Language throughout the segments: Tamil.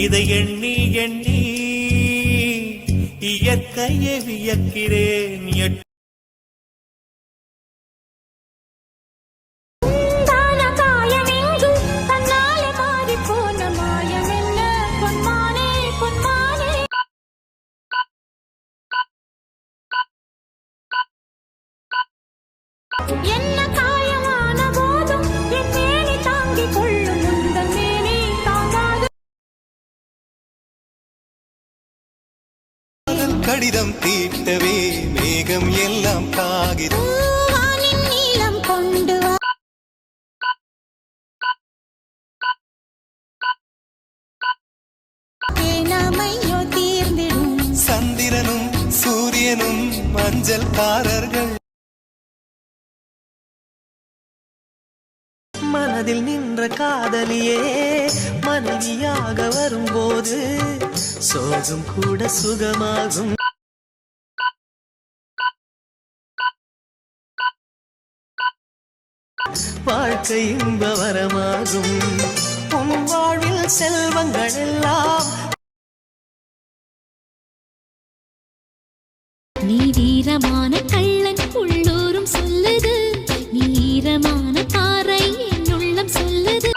இதை எண்ணி எண்ணி இயற்கையை வியக்கிறேன். என்ன காயமான போதும் என் மேனி தாங்கிக் கொள்ளும் உந்தன் மேனி தாங்காது. கடிதம் தீட்டவே மேகம் எல்லாம் காகிதம் வானின் நீளம் கொண்டு வா. தேனாமையோ தீர்ந்திடும் சந்திரனும் சூரியனும் மஞ்சள்காரர்கள். மனதில் நின்ற காதலியே மனைவியாக வரும்போது சோகம் கூட சுகமாகும். வாழ்க்கை இன்பவரமாகும். உன் வாழ்வில் செல்வங்கள் எல்லாம் நீ வீரமான கள்ளன் உள்ளூரும் சொல்லுது, நீ ஈரமான பாறை என் உள்ளம் சொல்லுது.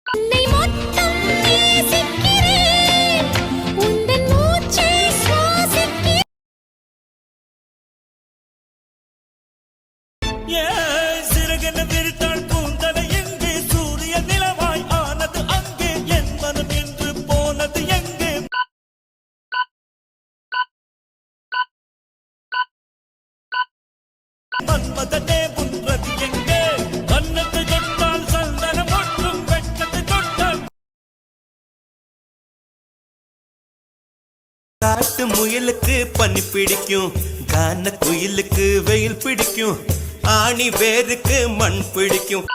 உன்னை மொத்தம் நேசிக்கிறேன், உந்தன் மூச்சை சுவாசிக்கிறேன். சிறகென விரித்தாள் பூந்தலை எங்கே, சூரிய நிலவாய் ஆனது அங்கே, என் மனம் என்று போனது எங்கே. மன்மதனே உன்றது எங்கே, கண்ணத்தை தொட்டால் சந்தனம் ஒட்டும், வெட்கத்தை தொட்டால். காட்டு முயலுக்கு பனி பிடிக்கும், கான குயிலுக்கு வெயில் பிடிக்கும், ஆணி வேருக்கு மண் பிடிக்கும்.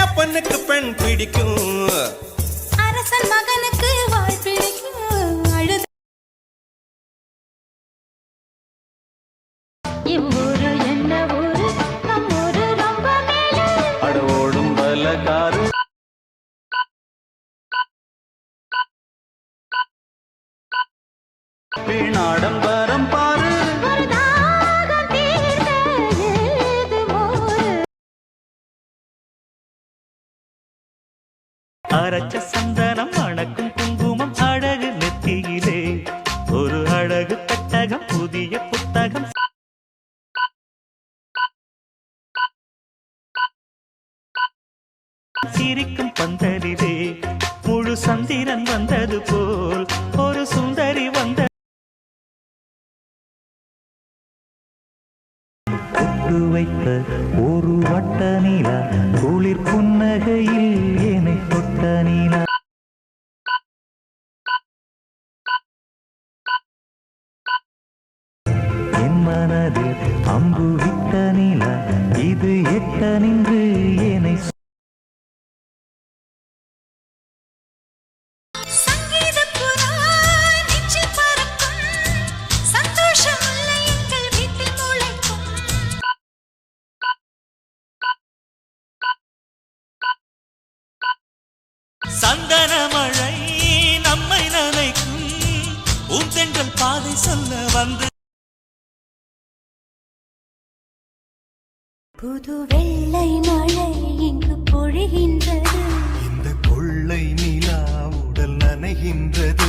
அப்பனுக்கு பெண் பிடிக்கும், அரசன் மகனுக்கு வாழ் பிடிக்கும். அழுது இவ்வூரு என்ன ஊரு, நம் ஊரு ரொம்ப மேலே. அடவோடும் பலகாரு வீணாடம்பரம் பாரு. ஒரு தாகம் தீர்ந்தது மோரு. அரைச்ச சந்தனம் அணக்கும் குங்குமம் அழகு நெத்தியிலே ஒரு அழகு பெட்டகம் புதிய புத்தகம். சிரிக்கும் பந்தலிலே முழு சந்திரன் வந்தது போல் ஒரு சுந்தரி வந்த வைத்த ஒரு வட்ட நீலா குளிர் புன்னகையில் என்னை தொட்ட நீலா. என் மனதில் அம்பு விட்ட நீலா இது எட்ட நின்று என்னை சங்கீதப் புறா நெஞ்சில் பறக்கும், சந்தோஷம் முல்லை எங்கள் வீட்டில் முளைக்கும். சந்தன மழை நம்மை நனைக்கும், உந்தெங்கள் பாதை சொல்ல வந்து. புது வெள்ளை மழை இங்கு பொழிகின்றது, இந்த கொள்ளை நிலா உடல் நனைகின்றது.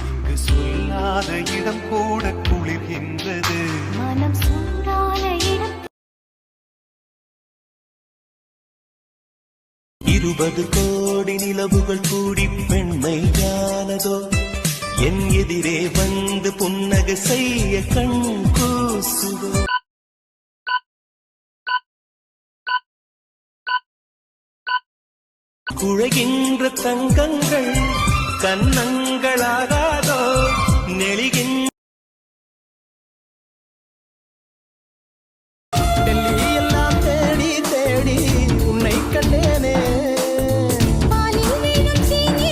இங்கு சொல்லாத இடம் கூட குளிர்கின்றது. மனம் சூடான இடம். 20 கோடி நிலவுகள் கூடி பெண்மையானதோ, என் எதிரே வந்து புன்னகை செய்ய கண் கூசுதோ. குழைகின்ற தங்கங்கள் கன்னங்களாகாதோ, நெளிகின்ற டெல்லி எல்லாம் தேடி தேடி உன்னை கண்டேனே. பாலில் வீணும் சீனி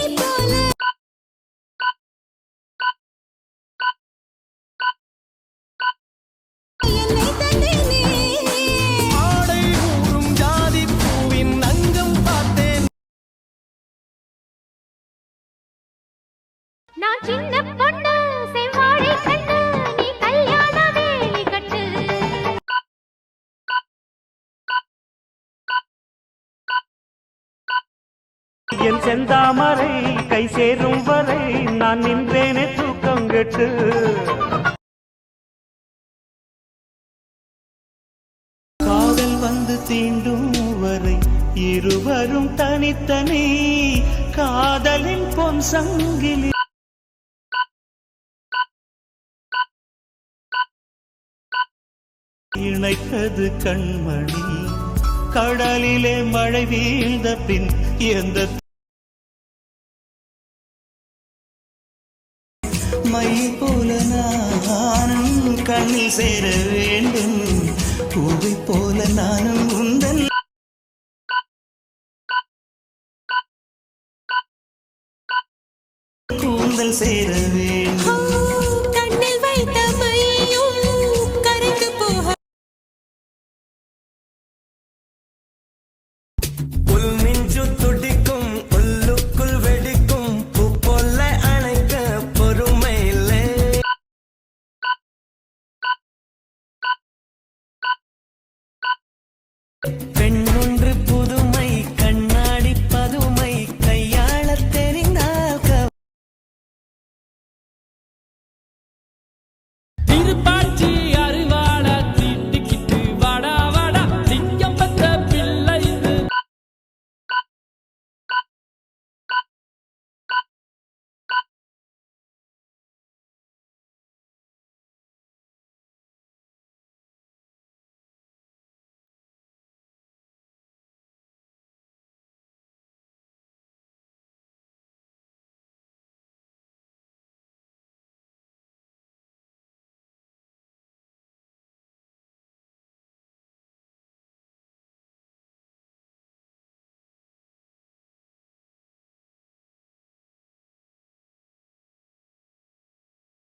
நான் சின்ன பொண்ணு செவ்வாழை கண்டு நீ கல்யாண வேலி கட்டு என் செந்தாமரை கை சேரும் வரை நான் நின்றேனே தூக்கம் கெட்டு காதல் வந்து தீண்டும் வரை இருவரும் தனித்தனி காதலின் பொன் சங்கிலி இணைத்தது கண்மணி கடலிலே மழை வீழ்ந்த பின் எந்த மை போல நானும் கண்ணில் சேர வேண்டும் பூவை போல நானும் உந்தன் கூந்தல் சேர வேண்டும் கண்ணில் வைத்த மையும் கரைந்து போக உள் நெஞ்சு துடிக்கும் உள்ளுக்குள் வெடிக்கும் பூ போல அணைக்க பொறுமை இல்லை பெண்ணொன்று புதுமை கண்ணாடி பதுமை கையாள தெரிந்தால் திருப்பார்